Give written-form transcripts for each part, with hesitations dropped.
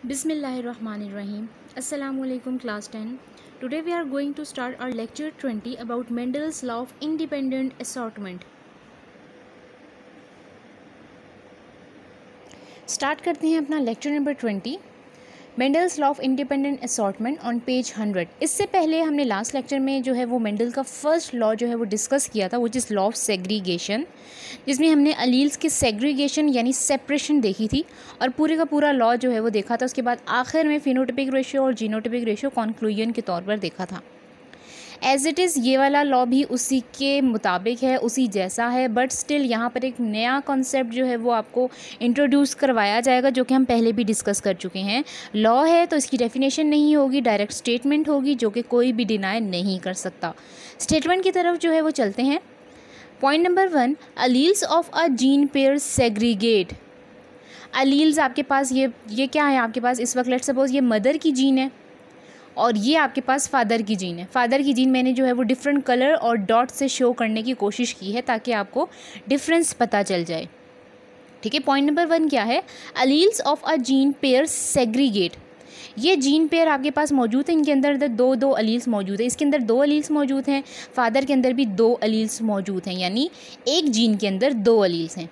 Bismillahirrahmanirrahim. Assalamualaikum class 10. Today we are going to start our lecture 20 about Mendel's law of independent assortment. Start करते हैं अपना lecture number 20 Mendel's law of independent assortment on page 100। इससे पहले हमने last lecture में जो है वो मेंडल का फर्स्ट लॉ जो है वो डिस्कस किया था, which is law of segregation, जिसमें हमने अलील्स की सेग्रीगेशन यानी सेपरेशन देखी थी और पूरे का पूरा लॉ जो है वो देखा था। उसके बाद आखिर में फिनोटिपिक रेशियो और जीनोटिपिक रेशियो कॉन्क्लूजन के तौर पर देखा था। एज इट इज़ ये वाला लॉ भी उसी के मुताबिक है, उसी जैसा है, बट स्टिल यहाँ पर एक नया कॉन्सेप्ट जो है वो आपको इंट्रोड्यूस करवाया जाएगा, जो कि हम पहले भी डिस्कस कर चुके हैं। लॉ है तो इसकी डेफिनेशन नहीं होगी, डायरेक्ट स्टेटमेंट होगी जो कि कोई भी डिनाई नहीं कर सकता। स्टेटमेंट की तरफ जो है वो चलते हैं। Point number 1, alleles of a gene pair segregate. Alleles आपके पास ये क्या है आपके पास इस वक्त, लेट्स सपोज ये मदर की जीन है और ये आपके पास फादर की जीन है। फादर की जीन मैंने जो है वो डिफरेंट कलर और डॉट से शो करने की कोशिश की है ताकि आपको डिफरेंस पता चल जाए। ठीक है, पॉइंट नंबर 1 क्या है, alleles of a gene pair segregate. ये जीन पेयर आपके पास मौजूद है, इनके अंदर दो अलील्स मौजूद है। इसके अंदर 2 अलील्स मौजूद हैं, फादर के अंदर भी 2 अलील्स मौजूद हैं, यानी एक जीन के अंदर 2 अलील्स हैं।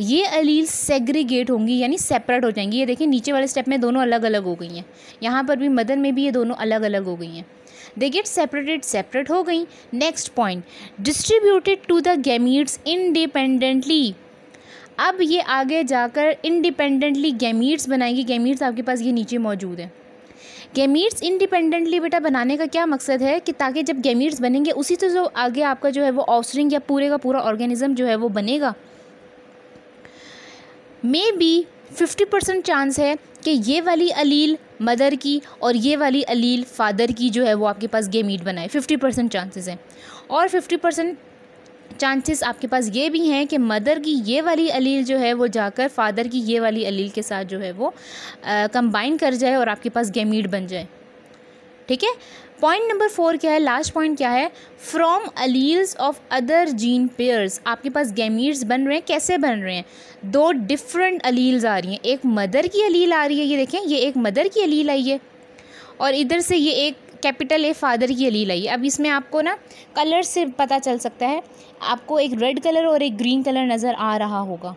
ये अलील्स सेग्रीगेट होंगी यानी सेपरेट हो जाएंगी। ये देखिए नीचे वाले स्टेप में दोनों अलग अलग हो गई हैं, यहाँ पर भी मदर में भी ये दोनों अलग अलग हो गई हैं। दे गेट सेपरेटेड, सेपरेट हो गई। Next point, distributed to the gametes independently. अब ये आगे जाकर इंडिपेंडेंटली गैमीट्स बनाएंगी। गैमीट्स आपके पास ये नीचे मौजूद है। गैमीट्स इंडिपेंडेंटली बेटा बनाने का क्या मकसद है कि ताकि जब गैमीट्स बनेंगे उसी तो जो आगे आपका जो है वो ऑफस्प्रिंग या पूरे का पूरा ऑर्गेनिज्म जो है वो बनेगा। मे बी 50% चांस है कि ये वाली अलील मदर की और ये वाली अलील फादर की जो है वो आपके पास गैमीट बनाए, 50% चांसेस हैं। और 50% चांसेस आपके पास ये भी हैं कि मदर की ये वाली अलील जो है वो जाकर फादर की ये वाली अलील के साथ जो है वो कंबाइन कर जाए और आपके पास गैमीट बन जाए। ठीक है, पॉइंट नंबर 4 क्या है, लास्ट पॉइंट क्या है, from alleles of other gene pairs. आपके पास गैमीट्स बन रहे हैं, कैसे बन रहे हैं, 2 डिफरेंट अलील्स आ रही हैं। एक मदर की अलील आ रही है, ये देखें ये एक मदर की अलील आई है और इधर से ये एक कैपिटल ए फादर की अलील आई है। अब इसमें आपको ना कलर से पता चल सकता है, आपको एक रेड कलर और एक ग्रीन कलर नज़र आ रहा होगा।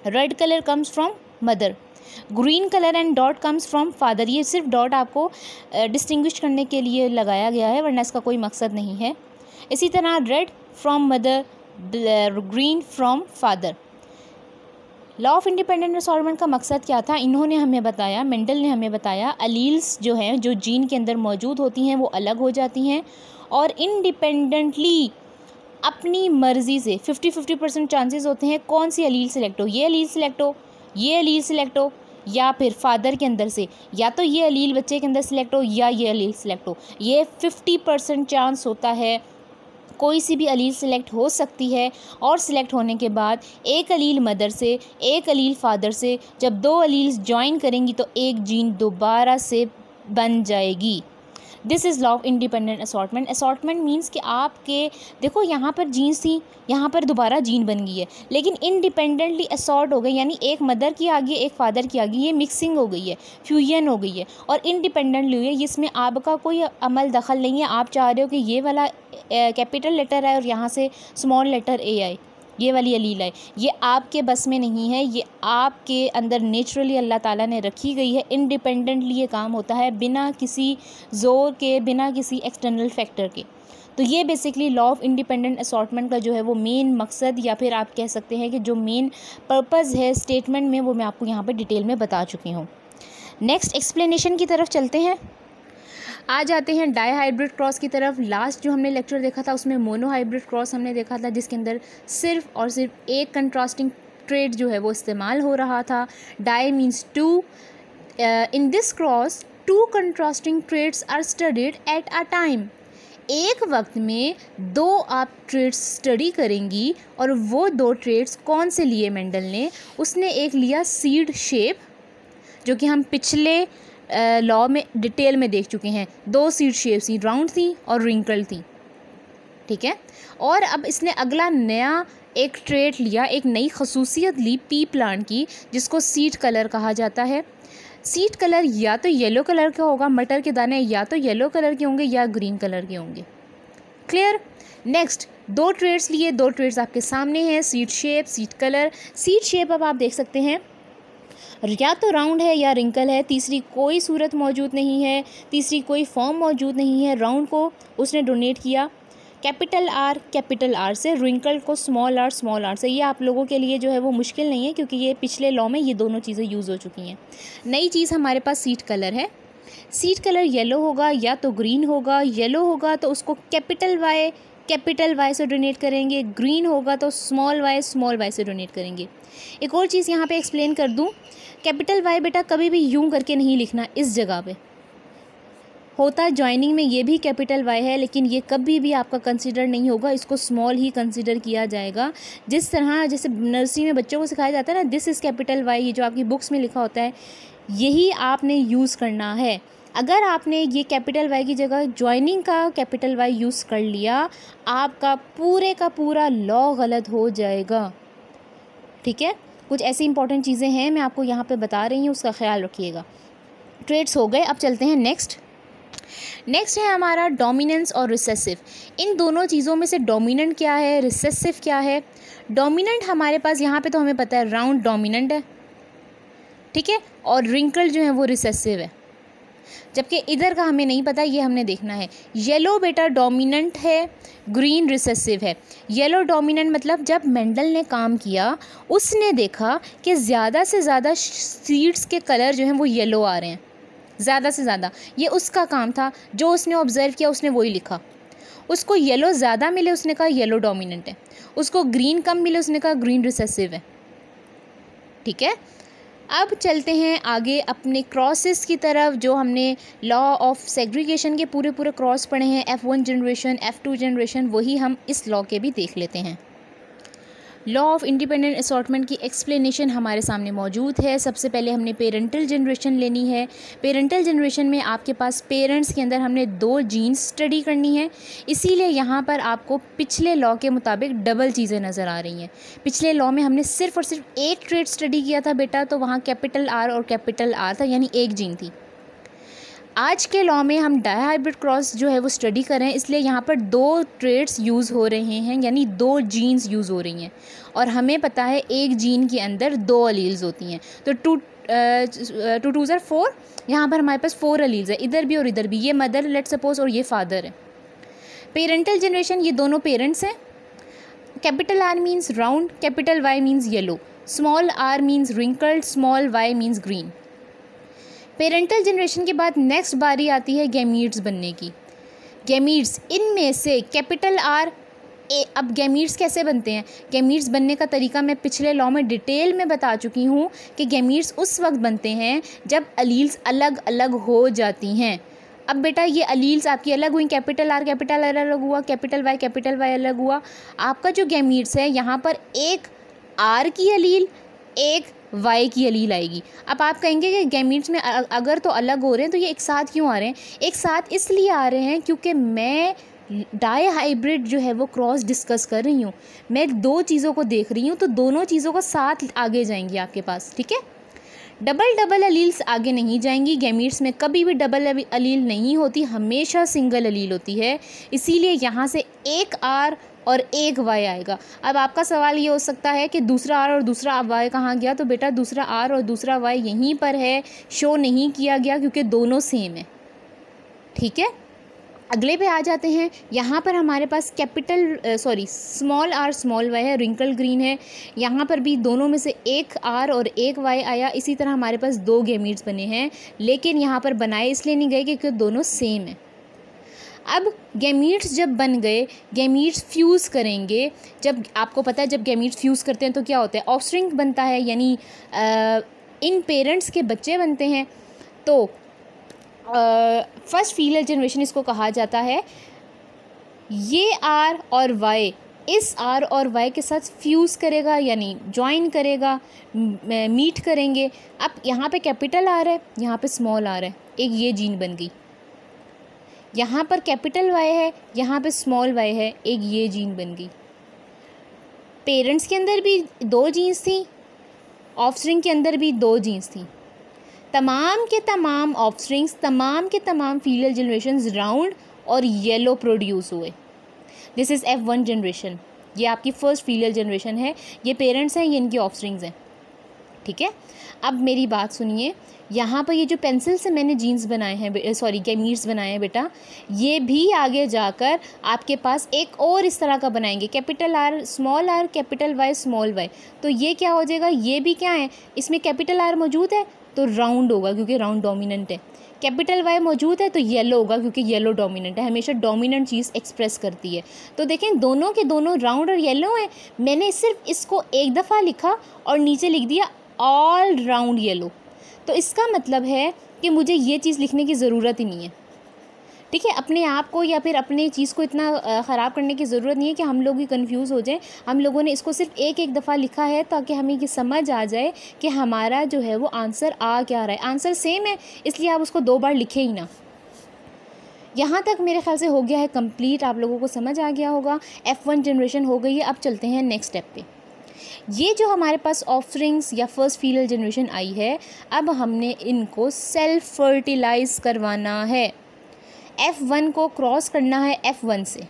Red colour comes from mother, green colour and dot comes from father. ये सिर्फ डॉट आपको डिस्टिंग्विश करने के लिए लगाया गया है, वरना इसका कोई मकसद नहीं है। इसी तरह red from mother, green from father. Law of independent assortment का मकसद क्या था, इन्होंने हमें बताया, मेंडल ने हमें बताया, अलील्स जो हैं जो जीन के अंदर मौजूद होती हैं वो अलग हो जाती हैं और इंडिपेंडेंटली अपनी मर्ज़ी से 50-50% चांसेस होते हैं कौन सी अलील सेलेक्ट हो, ये अलील सेलेक्ट हो, ये अलील सेलेक्ट हो, या फिर फादर के अंदर से या तो ये अलील बच्चे के अंदर सेलेक्ट हो या ये अलील सेलेक्ट हो। ये 50% चांस होता है, कोई सी भी अलील सेलेक्ट हो सकती है। और सिलेक्ट होने के बाद एक अलील मदर से एक अलील फादर से जब 2 अलील्स ज्वाइन करेंगी तो एक जीन दोबारा से बन जाएगी। This is law of independent assortment. Assortment means कि आपके देखो यहाँ पर जीन्स थी, यहाँ पर दोबारा जीन बन गई है, लेकिन इंडिपेंडेंटली असॉर्ट हो गई, यानी एक मदर की आ गई एक फादर की आ गई, ये मिक्सिंग हो गई है, फ्यूजन हो गई है और इंडिपेंडेंटली हुई है। इसमें आपका कोई अमल दखल नहीं है। आप चाह रहे हो कि ये वाला कैपिटल लेटर आए और यहाँ से स्मॉल लेटर ए आए, ये वाली अलील है, ये आपके बस में नहीं है, ये आपके अंदर नेचुरली अल्लाह ताला ने रखी गई है। इंडिपेंडेंटली ये काम होता है बिना किसी ज़ोर के, बिना किसी एक्सटर्नल फैक्टर के। तो ये basically law of independent assortment का जो है वो मेन मकसद या फिर आप कह सकते हैं कि जो मेन पर्पज़ है स्टेटमेंट में, वो मैं आपको यहाँ पर डिटेल में बता चुकी हूँ। नेक्स्ट एक्सप्लेनेशन की तरफ चलते हैं, आ जाते हैं डाई हाइब्रिड क्रॉस की तरफ। लास्ट जो हमने लेक्चर देखा था उसमें मोनो हाइब्रिड क्रॉस हमने देखा था, जिसके अंदर सिर्फ और सिर्फ एक कंट्रास्टिंग ट्रेड जो है वो इस्तेमाल हो रहा था। Di means 2। In this cross 2 contrasting traits are studied at a time. एक वक्त में 2 आप ट्रेड्स स्टडी करेंगी और वो 2 ट्रेड्स कौन से लिए मेंडल ने, उसने एक लिया सीड शेप, जो कि हम पिछले लॉ में डिटेल में देख चुके हैं। 2 सीड शेप्स थी, राउंड थी और रिंकल थी। ठीक है, और अब इसने अगला नया एक ट्रेट लिया, एक नई खसूसियत ली पी प्लांट की, जिसको सीड कलर कहा जाता है। सीड कलर या तो येलो कलर का होगा, मटर के दाने या तो येलो कलर के होंगे या ग्रीन कलर के होंगे। क्लियर। नेक्स्ट 2 ट्रेड्स लिए, 2 ट्रेड्स आपके सामने हैं, seed shape, seed colour. Seed shape अब आप देख सकते हैं या तो राउंड है या रिंकल है, तीसरी कोई सूरत मौजूद नहीं है, तीसरी कोई फॉर्म मौजूद नहीं है। राउंड को उसने डोनेट किया कैपिटल आर से, रिंकल को स्मॉल आर से। ये आप लोगों के लिए जो है वो मुश्किल नहीं है क्योंकि ये पिछले लॉ में ये दोनों चीज़ें यूज़ हो चुकी हैं। नई चीज़ हमारे पास सीड कलर है। सीड कलर येलो होगा या तो ग्रीन होगा। येलो होगा तो उसको कैपिटल वाई से डोनेट करेंगे, ग्रीन होगा तो स्मॉल वाई से डोनेट करेंगे। एक और चीज़ यहाँ पे एक्सप्लेन कर दूँ, कैपिटल वाई बेटा कभी भी यूं करके नहीं लिखना, इस जगह पे होता है जॉइनिंग में ये भी कैपिटल वाई है, लेकिन ये कभी भी आपका कंसिडर नहीं होगा, इसको स्मॉल ही कंसिडर किया जाएगा। जिस तरह जैसे नर्सरी में बच्चों को सिखाया जाता है ना, दिस इज़ कैपिटल वाई, ये जो आपकी बुक्स में लिखा होता है यही आपने यूज़ करना है। अगर आपने ये कैपिटल वाई की जगह जॉइनिंग का कैपिटल वाई यूज़ कर लिया, आपका पूरे का पूरा लॉ गलत हो जाएगा। ठीक है, कुछ ऐसी इंपॉर्टेंट चीज़ें हैं मैं आपको यहाँ पे बता रही हूँ, उसका ख्याल रखिएगा। ट्रेड्स हो गए, अब चलते हैं नेक्स्ट है हमारा डोमिनेंस और रिसेसिव। इन दोनों चीज़ों में से डोमिनेंट क्या है, रिसेसिव क्या है। डोमिनेंट हमारे पास यहाँ पे तो हमें पता है राउंड डोमिनेंट है, ठीक है, और रिंकल जो है वो रिसेसिव है, जबकि इधर का हमें नहीं पता, ये हमने देखना है। येलो बेटा डोमिनेंट है, ग्रीन रिसेसिव है। येलो डोमिनेंट मतलब जब मेंडल ने काम किया उसने देखा कि ज़्यादा से ज़्यादा सीड्स के कलर जो हैं वो येलो आ रहे हैं, ज़्यादा से ज़्यादा। ये उसका काम था, जो उसने ऑब्ज़र्व किया उसने वही लिखा। उसको येलो ज़्यादा मिले, उसने कहा येलो डोमिनेंट है। उसको ग्रीन कम मिले, उसने कहा ग्रीन रिसेसिव है। ठीक है, अब चलते हैं आगे अपने क्रॉसेस की तरफ। जो हमने लॉ ऑफ सेग्रीगेशन के पूरे क्रॉस पढ़े हैं, F1 जनरेशन, F2 जनरेशन, वही हम इस लॉ के भी देख लेते हैं। लॉ ऑफ इंडिपेंडेंट असॉर्टमेंट की एक्सप्लेनेशन हमारे सामने मौजूद है। सबसे पहले हमने पेरेंटल जनरेशन लेनी है। पेरेंटल जनरेशन में आपके पास पेरेंट्स के अंदर हमने 2 जीन्स स्टडी करनी है, इसीलिए यहाँ पर आपको पिछले लॉ के मुताबिक डबल चीज़ें नज़र आ रही हैं। पिछले लॉ में हमने सिर्फ और सिर्फ एक ट्रेड स्टडी किया था बेटा, तो वहाँ कैपिटल आर और कैपिटल आर था, यानी एक जीन थी। आज के लॉ में हम डायहाइब्रिड क्रॉस जो है वो स्टडी कर रहे हैं, इसलिए यहाँ पर 2 ट्रेड्स यूज़ हो रहे हैं, यानी 2 जीन्स यूज़ हो रही हैं। और हमें पता है एक जीन के अंदर 2 अलील्स होती हैं, तो 2 2 4, यहाँ पर हमारे पास 4 अलील्स है, इधर भी और इधर भी। ये मदर लेट सपोज और ये फादर है। पेरेंटल जनरेशन, ये दोनों पेरेंट्स हैं। Capital R means round, capital Y means yellow, small R means wrinkled, small Y means green. Parental generation के बाद नेक्स्ट बारी आती है गैमीट्स बनने की। गैमीट्स, इनमें से कैपिटल आर अब गैमीट्स कैसे बनते हैं, गैमीट्स बनने का तरीका मैं पिछले लॉ में डिटेल में बता चुकी हूँ कि गैमीट्स उस वक्त बनते हैं जब अलील्स अलग अलग हो जाती हैं। अब बेटा ये अलील्स आपकी अलग हुई, कैपिटल आर अलग हुआ, कैपिटल वाई अलग हुआ। आपका जो गैमीट्स है यहाँ पर एक आर की अलील, एक वाई की अलील आएगी। अब आप कहेंगे कि गैमीट्स में अगर तो अलग हो रहे हैं तो ये एक साथ क्यों आ रहे हैं? एक साथ इसलिए आ रहे हैं क्योंकि मैं डायहाइब्रिड जो है वो क्रॉस डिस्कस कर रही हूँ, मैं 2 चीज़ों को देख रही हूँ, तो दोनों चीज़ों को साथ आगे जाएंगी आपके पास। ठीक है, डबल अलील्स आगे नहीं जाएंगी। गैमीट्स में कभी भी डबल अलील नहीं होती, हमेशा सिंगल अलील होती है, इसीलिए यहाँ से एक आर और एक वाई आएगा। अब आपका सवाल ये हो सकता है कि दूसरा आर और दूसरा वाई कहाँ गया? तो बेटा दूसरा आर और दूसरा वाई यहीं पर है, शो नहीं किया गया क्योंकि दोनों सेम है। ठीक है, अगले पे आ जाते हैं। यहाँ पर हमारे पास स्मॉल आर स्मॉल वाई है, रिंकल ग्रीन है। यहाँ पर भी दोनों में से एक आर और एक वाई आया। इसी तरह हमारे पास 2 गैमीट्स बने हैं, लेकिन यहाँ पर बनाए इसलिए नहीं गए क्योंकि दोनों सेम है। अब गैमीट्स जब बन गए, गैमीट्स फ्यूज़ करेंगे। जब आपको पता है जब गैमीट्स फ्यूज़ करते हैं तो क्या होता है, ऑफस्प्रिंग बनता है, यानी इन पेरेंट्स के बच्चे बनते हैं। तो फर्स्ट फीलर जनरेशन इसको कहा जाता है। ये आर और वाई इस आर और वाई के साथ फ्यूज़ करेगा, यानी ज्वाइन करेगा, मीट करेंगे। अब यहाँ पे कैपिटल आर है, यहाँ पे स्मॉल आर है, एक ये जीन बन गई। यहाँ पर कैपिटल वाई है, यहाँ पे स्मॉल वाई है, एक ये जीन बन गई। पेरेंट्स के अंदर भी 2 जीन्स थी, ऑफस्प्रिंग के अंदर भी 2 जीन्स थी। तमाम के तमाम ऑफस्प्रिंग्स, तमाम के तमाम फीमेल जनरेशन्स राउंड और येलो प्रोड्यूस हुए। This is F1 generation. ये आपकी फर्स्ट फीमेल जनरेशन है, ये पेरेंट्स हैं, ये इनकी ऑफस्प्रिंग्स हैं, ठीक है। अब मेरी बात सुनिए, यहाँ पर ये जो पेंसिल से मैंने जीन्स बनाए हैं, सॉरी गैमीट्स बनाए हैं बेटा, ये भी आगे जाकर आपके पास एक और इस तरह का बनाएंगे, capital R small r capital Y small y। तो ये क्या हो जाएगा, ये भी क्या है, इसमें कैपिटल R मौजूद है तो राउंड होगा क्योंकि राउंड डोमिनेंट है, कैपिटल Y मौजूद है तो येलो होगा क्योंकि येलो डोमिनेंट है, हमेशा डोमिनेंट चीज़ एक्सप्रेस करती है। तो देखें दोनों के दोनों राउंड और येलो हैं। मैंने सिर्फ इसको एक दफ़ा लिखा और नीचे लिख दिया ऑल राउंड येलो, तो इसका मतलब है कि मुझे ये चीज़ लिखने की ज़रूरत ही नहीं है, ठीक है। अपने आप को या फिर अपने चीज़ को इतना ख़राब करने की ज़रूरत नहीं है कि हम लोग ही कंफ्यूज हो जाएं। हम लोगों ने इसको सिर्फ एक दफ़ा लिखा है ताकि हमें ये समझ आ जाए कि हमारा जो है वो आंसर आ क्या रहा है। आंसर सेम है, इसलिए आप उसको 2 बार लिखे ही ना। यहाँ तक मेरे ख्याल से हो गया है कंप्लीट, आप लोगों को समझ आ गया होगा। F1 जनरेशन हो गई है। अब चलते हैं नेक्स्ट स्टेप पे। ये जो हमारे पास ऑफस्प्रिंग्स या फर्स्ट फीमेल जनरेशन आई है, अब हमने इनको सेल्फ फर्टिलाइज करवाना है। F1 को क्रॉस करना है F1 से।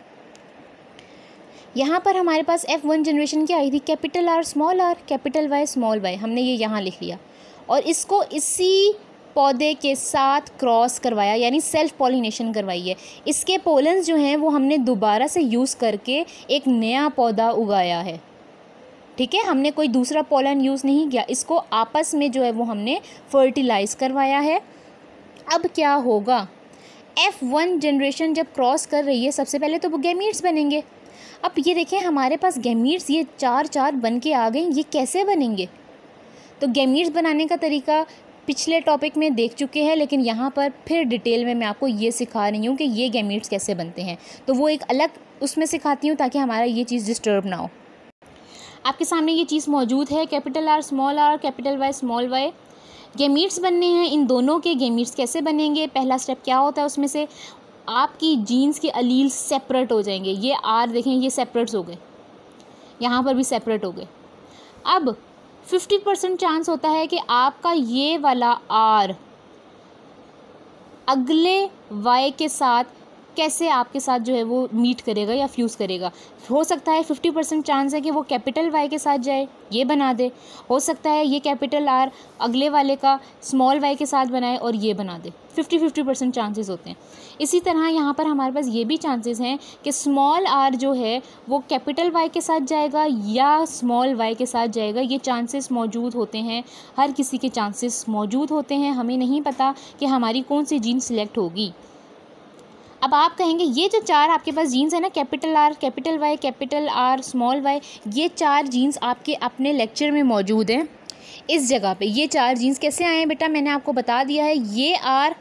यहाँ पर हमारे पास F1 जनरेशन क्या आई थी, capital R small r capital Y small y, हमने ये यहाँ लिख लिया और इसको इसी पौधे के साथ क्रॉस करवाया, यानी सेल्फ पॉलिनेशन करवाई है। इसके पोलन्स जो हैं वो हमने दोबारा से यूज़ करके एक नया पौधा उगाया है, ठीक है। हमने कोई दूसरा पोलन यूज़ नहीं किया, इसको आपस में जो है वो हमने फर्टिलाइज़ करवाया है। अब क्या होगा, F1 जनरेशन जब क्रॉस कर रही है, सबसे पहले तो वो गैमीट्स बनेंगे। अब ये देखें हमारे पास गैमीट्स ये 4 बन के आ गए, ये कैसे बनेंगे। तो गैमीट्स बनाने का तरीका पिछले टॉपिक में देख चुके हैं, लेकिन यहाँ पर फिर डिटेल में मैं आपको ये सिखा रही हूँ कि ये गैमीट्स कैसे बनते हैं। तो वो एक अलग उसमें सिखाती हूँ ताकि हमारा ये चीज़ डिस्टर्ब ना हो। आपके सामने ये चीज़ मौजूद है, capital R small r capital Y small y। Gametes बनने हैं, इन दोनों के गैमीट्स कैसे बनेंगे, पहला स्टेप क्या होता है उसमें से, आपकी जीन्स के अलील सेपरेट हो जाएंगे। ये R देखें, ये सेपरेट्स हो गए, यहाँ पर भी सेपरेट हो गए। अब 50% चांस होता है कि आपका ये वाला R अगले Y के साथ कैसे आपके साथ जो है वो मीट करेगा या फ्यूज़ करेगा। हो सकता है 50% चांस है कि वो कैपिटल Y के साथ जाए, ये बना दे। हो सकता है ये कैपिटल R अगले वाले का स्मॉल y के साथ बनाए और ये बना दे। 50% चांसेस होते हैं। इसी तरह यहाँ पर हमारे पास ये भी चांसेस हैं कि स्मॉल r जो है वो कैपिटल Y के साथ जाएगा या स्मॉल y के साथ जाएगा। ये चांसेस मौजूद होते हैं, हर किसी के चांसेस मौजूद होते हैं। हमें नहीं पता कि हमारी कौन सी जीन सिलेक्ट होगी। अब आप कहेंगे ये जो 4 आपके पास जीन्स है ना, capital R capital Y capital R small y, ये 4 जीन्स आपके अपने लेक्चर में मौजूद हैं इस जगह पे। ये 4 जीन्स कैसे आए हैं बेटा, मैंने आपको बता दिया है। ये R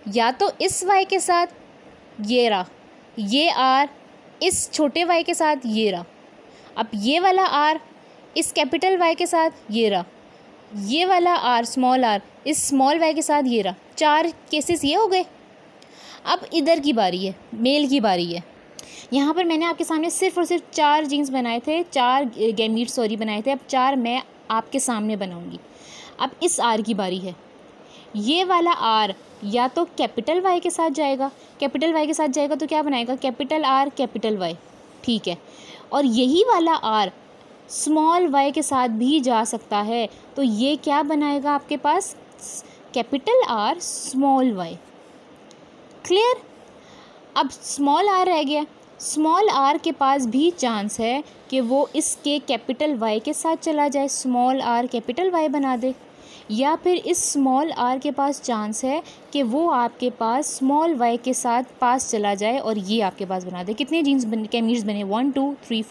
या तो इस Y के साथ ये रहा, ये R इस छोटे y के साथ ये रहा, अब ये वाला R इस कैपिटल Y के साथ ये रहा, ये वाला R स्मॉल r इस स्मॉल y के साथ ये रहा। 4 केसेस ये हो गए। अब इधर की बारी है, मेल की बारी है। यहाँ पर मैंने आपके सामने सिर्फ और सिर्फ 4 जीन्स बनाए थे, 4 गैमीट्स बनाए थे। अब 4 मैं आपके सामने बनाऊंगी। अब इस R की बारी है। ये वाला R या तो कैपिटल Y के साथ जाएगा, कैपिटल Y के साथ जाएगा तो क्या बनाएगा, कैपिटल R कैपिटल Y, ठीक है। और यही वाला R स्मॉल y के साथ भी जा सकता है, तो ये क्या बनाएगा आपके पास, capital R small y। Clear. अब स्मॉल r रह गया। स्मॉल r के पास भी चांस है कि वो इसके कैपिटल Y के साथ चला जाए, स्मॉल r कैपिटल Y बना दे, या फिर इस स्मॉल r के पास चांस है कि वो आपके पास स्मॉल y के साथ पास चला जाए और ये आपके पास बना दे। कितने जीन्स गैमीट्स बने, 1 2 3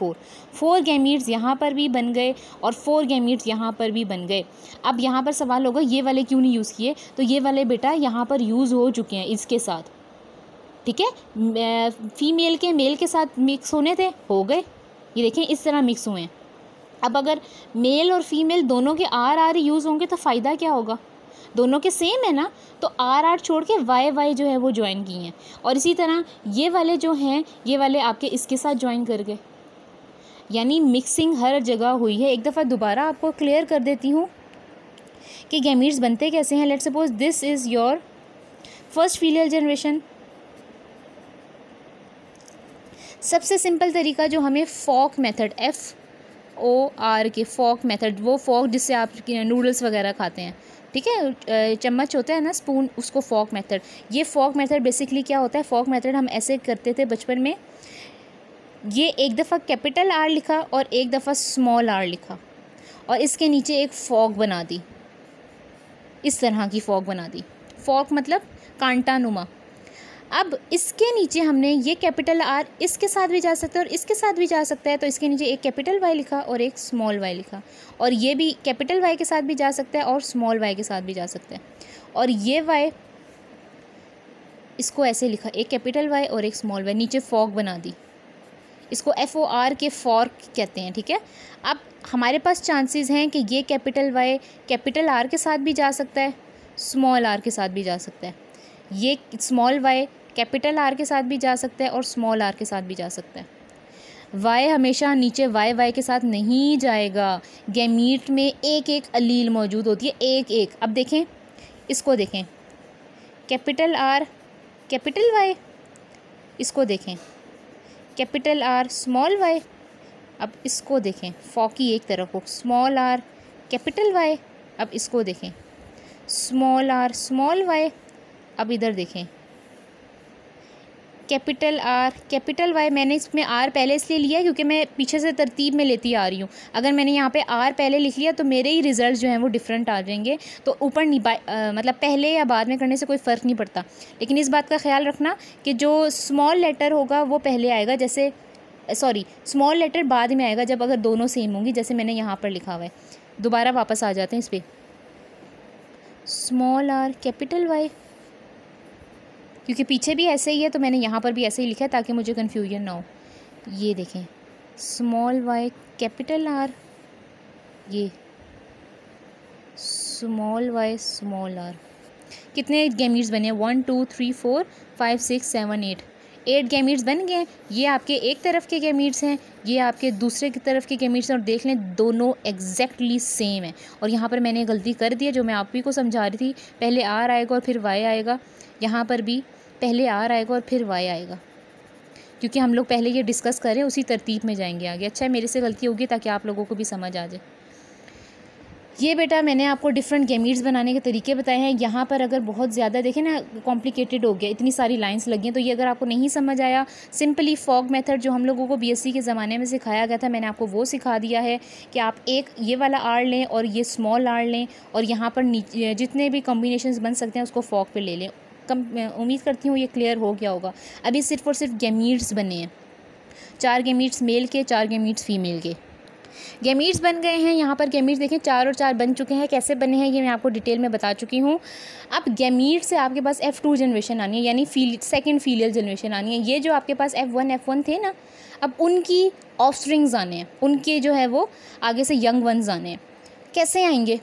4 गैमीट्स यहाँ पर भी बन गए और 4 गैमीट्स यहाँ पर भी बन गए। अब यहाँ पर सवाल होगा ये वाले क्यों नहीं यूज़ किए, तो ये वाले बेटा यहाँ पर यूज़ हो चुके हैं इसके साथ, ठीक है। फीमेल के मेल के साथ मिक्स होने थे, हो गए। ये देखें इस तरह मिक्स हुए हैं। अब अगर मेल और फीमेल दोनों के R यूज़ होंगे तो फ़ायदा क्या होगा, दोनों के सेम है ना, तो R छोड़ के Y जो है वो ज्वाइन किए हैं। और इसी तरह ये वाले जो हैं, ये वाले आपके इसके साथ ज्वाइन कर गए, यानी मिक्सिंग हर जगह हुई है। एक दफ़ा दोबारा आपको क्लियर कर देती हूँ। कि गैमीट्स बनते कैसे हैं। Let's suppose this is your first filial generation. सबसे सिंपल तरीका जो हमें फॉक मेथड, FOR के फॉक मेथड, वो फॉक जिससे आप नूडल्स वगैरह खाते हैं, ठीक है, चम्मच होता है ना, स्पून, उसको फॉक मेथड। ये फॉक मेथड बेसिकली क्या होता है, फॉक मेथड हम ऐसे करते थे बचपन में, ये एक दफ़ा कैपिटल R लिखा और एक दफ़ा स्मॉल r लिखा और इसके नीचे एक फॉक बना दी, इस तरह की फॉक बना दी। फॉक मतलब कांटा नुमा। अब इसके नीचे हमने ये कैपिटल R इसके साथ भी जा सकता है और इसके साथ भी जा सकता है, तो इसके नीचे एक कैपिटल Y लिखा और एक स्मॉल y लिखा, और ये भी कैपिटल Y के साथ भी जा सकता है और स्मॉल y के साथ भी जा सकता है, और ये y इसको ऐसे लिखा, एक कैपिटल Y और एक स्मॉल y, नीचे फॉक बना दी। इसको FOR के फॉर्क कहते हैं, ठीक है। अब हमारे पास चांसेस हैं कि ये कैपिटल Y कैपिटल R के साथ भी जा सकता है, स्मॉल r के साथ भी जा सकता है, ये स्मॉल y कैपिटल R के साथ भी जा सकता है और स्मॉल r के साथ भी जा सकता है। y हमेशा नीचे y के साथ नहीं जाएगा। गैमीट में एक एक अलील मौजूद होती है, एक एक। अब देखें, इसको देखें, कैपिटल R कैपिटल Y, इसको देखें कैपिटल R स्मॉल y। अब इसको देखें, फॉकी एक तरफ हो, स्मॉल r कैपिटल Y। अब इसको देखें, स्मॉल r स्मॉल y। अब इधर देखें, कैपिटल R कैपिटल Y। मैंने इसमें R पहले इसलिए लिया है क्योंकि मैं पीछे से तरतीब में लेती आ रही हूँ। अगर मैंने यहाँ पे R पहले लिख लिया तो मेरे ही रिजल्ट जो हैं वो डिफरेंट आ जाएंगे। तो ऊपर मतलब पहले या बाद में करने से कोई फ़र्क नहीं पड़ता, लेकिन इस बात का ख्याल रखना कि जो स्मॉल लेटर होगा वो पहले आएगा, जैसे स्मॉल लेटर बाद में आएगा जब अगर दोनों सेम होंगी, जैसे मैंने यहाँ पर लिखा हुआ है। दोबारा वापस आ जाते हैं इस पर, स्मॉल r कैपिटल Y, क्योंकि पीछे भी ऐसे ही है तो मैंने यहाँ पर भी ऐसे ही लिखा है ताकि मुझे कन्फ्यूजन ना हो। ये देखें, स्मॉल y कैपिटल R, ये स्मॉल y स्मॉल r। कितने गैमीट्स बने हैं? 1 2 3 4 5 6 7 8 गैमीट्स बन गए। ये आपके एक तरफ के गैमीट्स हैं, ये आपके दूसरे की तरफ के गैमीट्स हैं, और देख लें दोनों एग्जैक्टली सेम है। और यहाँ पर मैंने गलती कर दी है जो मैं आप ही को समझा रही थी, पहले R आएगा और फिर Y आएगा। यहाँ पर भी पहले R आएगा और फिर Y आएगा, क्योंकि हम लोग पहले ये डिस्कस करें उसी तरतीब में जाएंगे आगे। अच्छा है, मेरे से गलती होगी ताकि आप लोगों को भी समझ आ जाए। ये बेटा मैंने आपको डिफरेंट गैमीट्स बनाने के तरीके बताए हैं। यहाँ पर अगर बहुत ज़्यादा देखें ना, कॉम्प्लिकेटेड हो गया, इतनी सारी लाइंस लगी हैं, तो ये अगर आपको नहीं समझ आया, सिंपली फॉग मेथड जो हम लोगों को BSc के ज़माने में सिखाया गया था, मैंने आपको वो सिखा दिया है कि आप एक ये वाला R लें और ये स्मॉल r लें, और यहाँ पर नीचे जितने भी कॉम्बिनेशंस बन सकते हैं उसको फॉग पे ले लें। उम्मीद करती हूँ ये क्लियर हो गया होगा। अभी सिर्फ और सिर्फ गैमीट्स बने हैं, 4 गैमीट्स मेल के, 4 गैमीट्स फीमेल के। गैमीट्स बन गए हैं। यहाँ पर गैमीट्स देखें 4 और 4 बन चुके हैं। कैसे बने हैं ये मैं आपको डिटेल में बता चुकी हूँ। अब गैमीट से आपके पास F2 जनरेशन आनी है, यानी सेकंड फीलियल जनरेशन आनी है। ये जो आपके पास F1 थे ना, अब उनकी ऑफस्प्रिंग्स आने हैं, उनके जो है वो आगे से यंग वंस आने हैं। कैसे आएंगे?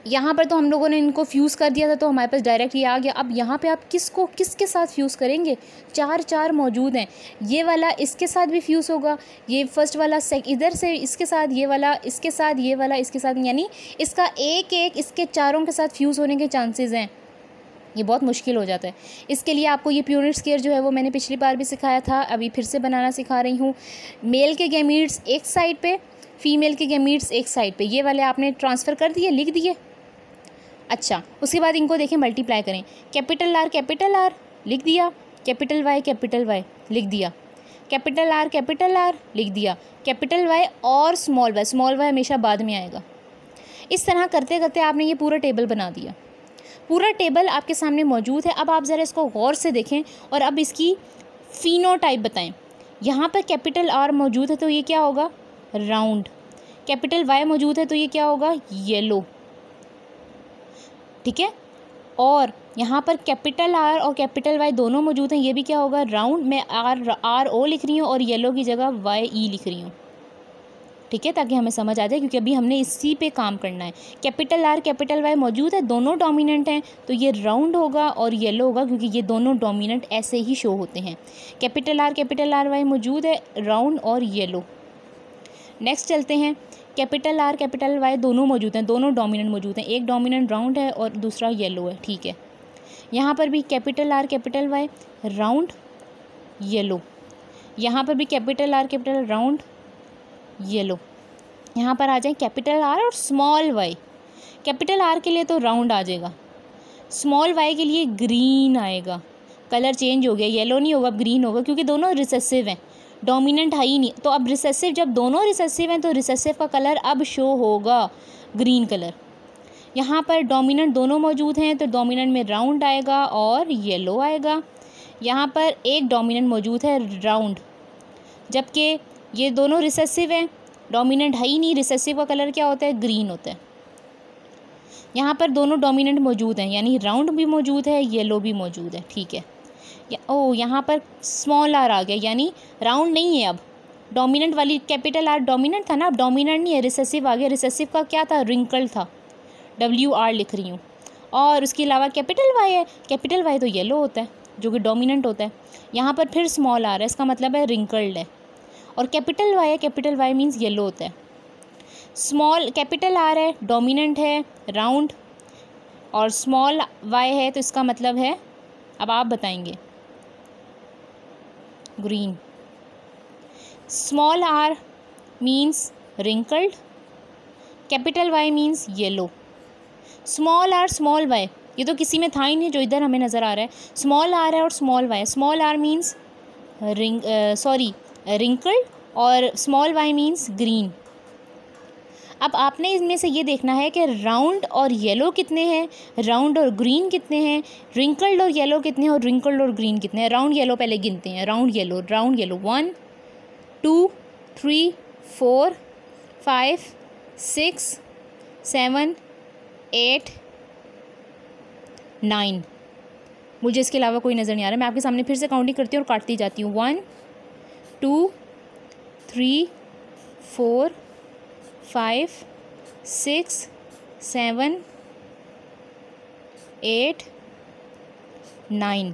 यहाँ पर तो हम लोगों ने इनको फ्यूज़ कर दिया था तो हमारे पास डायरेक्ट ये आ गया। अब यहाँ पे आप किसके साथ फ्यूज़ करेंगे? 4 मौजूद हैं। ये वाला इसके साथ भी फ्यूज़ होगा, ये फर्स्ट वाला इधर से इसके साथ, ये वाला इसके साथ, ये वाला इसके साथ, यानी इसका एक इसके चारों के साथ फ्यूज़ होने के चांसेस हैं। ये बहुत मुश्किल हो जाता है। इसके लिए आपको ये प्यूनिट स्क्वायर जो है वो मैंने पिछली बार भी सिखाया था, अभी फिर से बनाना सिखा रही हूँ। मेल के गैमीट्स एक साइड पे, फीमेल के गैमीट्स एक साइड पे, ये वाले आपने ट्रांसफ़र कर दिए, लिख दिए। अच्छा, उसके बाद इनको देखें, मल्टीप्लाई करें। कैपिटल R लिख दिया, कैपिटल Y लिख दिया, कैपिटल R लिख दिया, कैपिटल Y और स्मॉल y हमेशा बाद में आएगा। इस तरह करते करते आपने ये पूरा टेबल बना दिया। पूरा टेबल आपके सामने मौजूद है। अब आप ज़रा इसको गौर से देखें और अब इसकी फिनोटाइप बताएं। यहाँ पर कैपिटल R मौजूद है तो ये क्या होगा? राउंड। कैपिटल Y मौजूद है तो ये क्या होगा? येलो। ठीक है। और यहाँ पर कैपिटल R और कैपिटल Y दोनों मौजूद हैं, ये भी क्या होगा? राउंड। मैं RO लिख रही हूँ और येलो की जगह YE लिख रही हूँ, ठीक है, ताकि हमें समझ आ जाए, क्योंकि अभी हमने इसी पे काम करना है। कैपिटल R कैपिटल Y मौजूद है, दोनों डोमिनेंट हैं, तो ये राउंड होगा और येलो होगा, क्योंकि ये दोनों डोमिनेंट ऐसे ही शो होते हैं। कैपिटल R कैपिटल RY मौजूद है, राउंड और येलो। नेक्स्ट चलते हैं। कैपिटल आर कैपिटल वाई दोनों मौजूद हैं, दोनों डोमिनेंट मौजूद हैं, एक डोमिनेंट राउंड है और दूसरा येलो है, ठीक है। यहाँ पर भी capital R capital Y round yellow, यहाँ पर भी capital R capital round yellow. यहाँ पर आ जाए कैपिटल आर और स्मॉल वाई। कैपिटल आर के लिए तो राउंड आ जाएगा, स्मॉल वाई के लिए ग्रीन आएगा। कलर चेंज हो गया, येलो नहीं होगा अब ग्रीन होगा, क्योंकि दोनों रिसेसिव हैं, डोमिनेंट है ही नहीं। तो अब रिसेसिव, जब दोनों रिसेसिव हैं तो रिसेसिव का कलर अब शो होगा ग्रीन कलर। यहाँ पर डोमिनेंट दोनों मौजूद हैं तो डोमिनेंट में राउंड आएगा और येलो आएगा। यहाँ पर एक डोमिनेंट मौजूद है राउंड, जबकि ये दोनों रिसेसिव हैं, डोमिनेंट है ही नहीं, रिसेसिव का कलर क्या होता है, ग्रीन होता है। यहाँ पर दोनों डोमिनेंट मौजूद हैं, यानी राउंड भी मौजूद है, येलो भी मौजूद है, ठीक है। यहाँ पर स्मॉल आर आ गया, यानी राउंड नहीं है अब, डोमिनेंट वाली कैपिटल आर डोमिनेंट था ना, अब डोमिनेंट नहीं है, रिसेसिव आ गया। रिसेसिव का क्या था, रिंकल था, WR लिख रही हूँ। और उसके अलावा कैपिटल वाई है, कैपिटल वाई तो येलो होता है जो कि डोमिनेंट होता है। यहाँ पर फिर स्मॉल आर है, इसका मतलब है रिंकल्ड है। और कैपिटल वाई है, कैपिटल वाई मीन्स येलो होता है। स्मॉल कैपिटल आर है, डोमिनेंट है, राउंड, और स्मॉल वाई है तो इसका मतलब है, अब आप बताएंगे, green. Small R means wrinkled, capital Y means yellow. Small R small Y, ये तो किसी में था ही नहीं जो इधर हमें नज़र आ रहा है। स्मॉल आर है और small Y, small R means wrinkled और स्मॉल वाई मीन्स ग्रीन। अब आपने इनमें से ये देखना है कि राउंड और येलो कितने हैं, राउंड और ग्रीन कितने हैं, रिंकल्ड और येलो कितने हैं और रिंकल्ड और ग्रीन कितने हैं। राउंड येलो पहले गिनते हैं, राउंड येलो 1 2 3 4 5 6 7 8 9। मुझे इसके अलावा कोई नज़र नहीं आ रहा, मैं आपके सामने फिर से काउंटिंग करती हूँ और काटती जाती हूँ। 1 2 3 4 5 6 7 8 9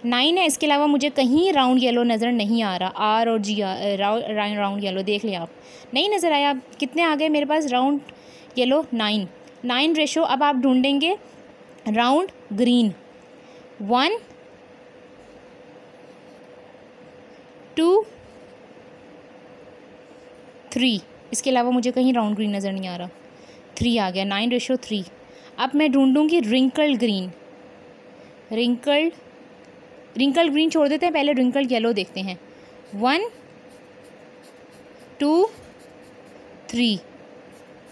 9 है। इसके अलावा मुझे कहीं राउंड येलो नज़र नहीं आ रहा, आर और जी राउंड येलो देख लिया आप, नहीं नज़र आया। कितने आ गए मेरे पास राउंड येलो, 9 रेशो। अब आप ढूंढेंगे राउंड ग्रीन, 1 2 3। इसके अलावा मुझे कहीं राउंड ग्रीन नज़र नहीं आ रहा, 3 आ गया, 9:3। अब मैं ढूंढूंगी रिंकल्ड ग्रीन, रिंकल्ड ग्रीन छोड़ देते हैं, पहले रिंकल्ड येलो देखते हैं। 1 2 3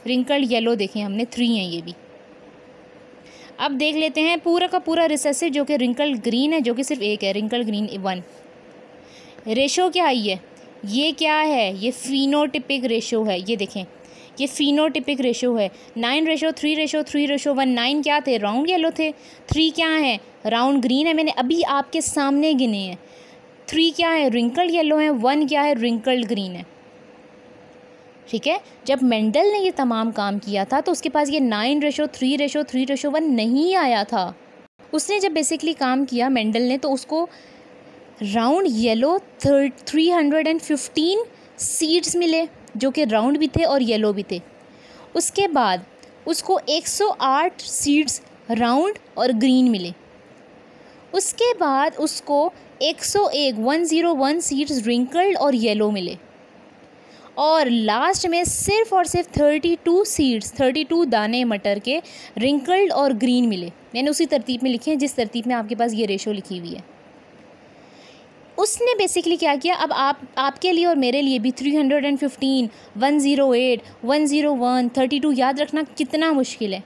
रिंकल्ड येलो देखें हमने, 3 है ये भी। अब देख लेते हैं पूरा का पूरा रिसेसिव जो कि रिंकल्ड ग्रीन है, जो कि सिर्फ एक है, रिंकल्ड ग्रीन 1। रेशो क्या आई है, ये क्या है, ये फिनोटिपिक रेशो है, ये देखें ये फिनोटिपिक रेशो है। 9:3:3:1। 9 क्या थे, राउंड येलो थे, 3 क्या है, राउंड ग्रीन है, मैंने अभी आपके सामने गिने हैं। 3 क्या है, रिंकल्ड येलो है, 1 क्या है, रिंकल्ड ग्रीन है, ठीक है। जब मेंडल ने ये तमाम काम किया था तो उसके पास ये 9:3:3:1 नहीं आया था। उसने जब बेसिकली काम किया मेंडल ने, तो उसको राउंड येलो 315 सीड्स मिले जो कि राउंड भी थे और येलो भी थे। उसके बाद उसको 108 सीड्स राउंड और ग्रीन मिले। उसके बाद उसको 101 सीड्स रिंकल्ड और येलो मिले। और लास्ट में सिर्फ और सिर्फ 32 दाने मटर के रिंकल्ड और ग्रीन मिले। मैंने उसी तरतीब में लिखे हैं जिस तरतीब में आपके पास ये रेशो लिखी हुई है। उसने बेसिकली क्या किया, अब आपके लिए और मेरे लिए भी 315, 108, 101, 32 याद रखना कितना मुश्किल है।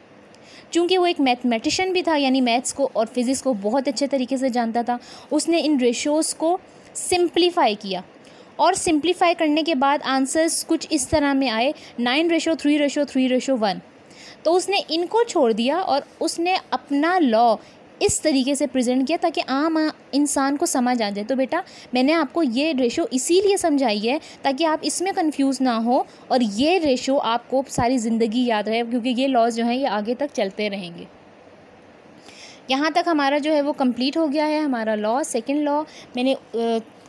चूँकि वो एक मैथमेटिशियन भी था, यानी मैथ्स को और फिज़िक्स को बहुत अच्छे तरीके से जानता था, उसने इन रेशोज़ को सिंप्लीफाई किया। और सिंप्लीफाई करने के बाद आंसर्स कुछ इस तरह में आए, 9:3:3:1। तो उसने इनको छोड़ दिया और उसने अपना लॉ इस तरीके से प्रेजेंट किया ताकि आम इंसान को समझ आ जाए। तो बेटा मैंने आपको ये रेशो इसीलिए समझाई है ताकि आप इसमें कंफ्यूज ना हो और ये रेशो आपको सारी ज़िंदगी याद रहे, क्योंकि ये लॉज जो हैं ये आगे तक चलते रहेंगे। यहाँ तक हमारा जो है वो कंप्लीट हो गया है हमारा लॉ। सेकंड लॉ मैंने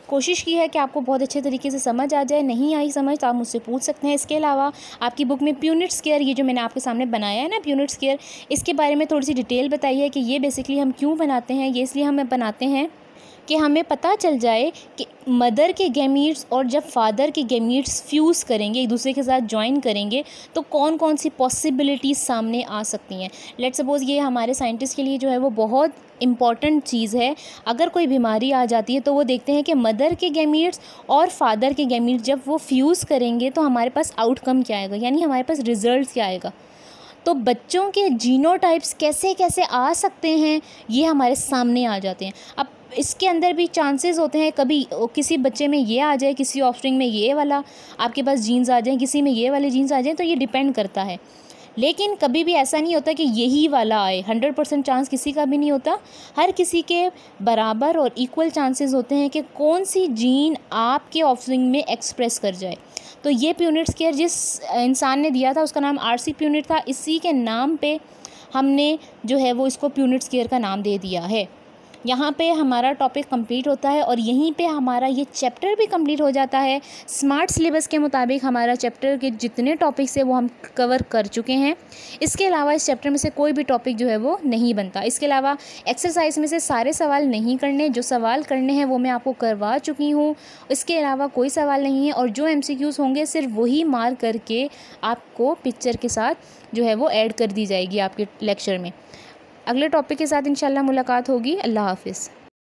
कोशिश की है कि आपको बहुत अच्छे तरीके से समझ आ जाए। नहीं आई समझ तो आप मुझसे पूछ सकते हैं। इसके अलावा आपकी बुक में प्यूनिट स्क्वायर, ये जो मैंने आपके सामने बनाया है ना प्यूनिट स्क्वायर, इसके बारे में थोड़ी सी डिटेल बताई है कि ये बेसिकली हम क्यों बनाते हैं। ये इसलिए हम बनाते हैं कि हमें पता चल जाए कि मदर के गैमीट्स और जब फादर के गैमीट्स फ्यूज़ करेंगे, एक दूसरे के साथ ज्वाइन करेंगे, तो कौन कौन सी पॉसिबिलिटीज़ सामने आ सकती हैं। लेट्स सपोज़ ये हमारे साइंटिस्ट के लिए जो है वो बहुत इम्पॉर्टेंट चीज़ है। अगर कोई बीमारी आ जाती है तो वो देखते हैं कि मदर के गैमीट्स और फादर के गैमीट्स जब वो फ्यूज़ करेंगे तो हमारे पास आउटकम क्या आएगा, यानी हमारे पास रिज़ल्ट क्या आएगा। तो बच्चों के जीनोटाइप्स कैसे कैसे आ सकते हैं, ये हमारे सामने आ जाते हैं। अब इसके अंदर भी चांसेस होते हैं, कभी किसी बच्चे में ये आ जाए, किसी ऑफस्प्रिंग में ये वाला आपके पास जीन्स आ जाएं, किसी में ये वाले जीन्स आ जाएं, तो ये डिपेंड करता है। लेकिन कभी भी ऐसा नहीं होता कि यही वाला आए। 100% चांस किसी का भी नहीं होता। हर किसी के बराबर और इक्वल चांसेस होते हैं कि कौन सी जीन आपके ऑफस्प्रिंग में एक्सप्रेस कर जाए। तो ये प्यूनिट स्क्वायर जिस इंसान ने दिया था उसका नाम आरसी प्यूनिट था। इसी के नाम पे हमने जो है वो इसको प्यूनिट स्क्वायर का नाम दे दिया है। यहाँ पे हमारा टॉपिक कंप्लीट होता है और यहीं पे हमारा ये चैप्टर भी कंप्लीट हो जाता है। स्मार्ट सिलेबस के मुताबिक हमारा चैप्टर के जितने टॉपिक्स है वो हम कवर कर चुके हैं। इसके अलावा इस चैप्टर में से कोई भी टॉपिक जो है वो नहीं बनता। इसके अलावा एक्सरसाइज में से सारे सवाल नहीं करने, जो सवाल करने हैं वो मैं आपको करवा चुकी हूँ। इसके अलावा कोई सवाल नहीं है और जो MCQs होंगे सिर्फ वही मार्क करके आपको पिक्चर के साथ जो है वो ऐड कर दी जाएगी आपके लेक्चर में। अगले टॉपिक के साथ इंशाल्लाह मुलाकात होगी। अल्लाह हाफ़िज़।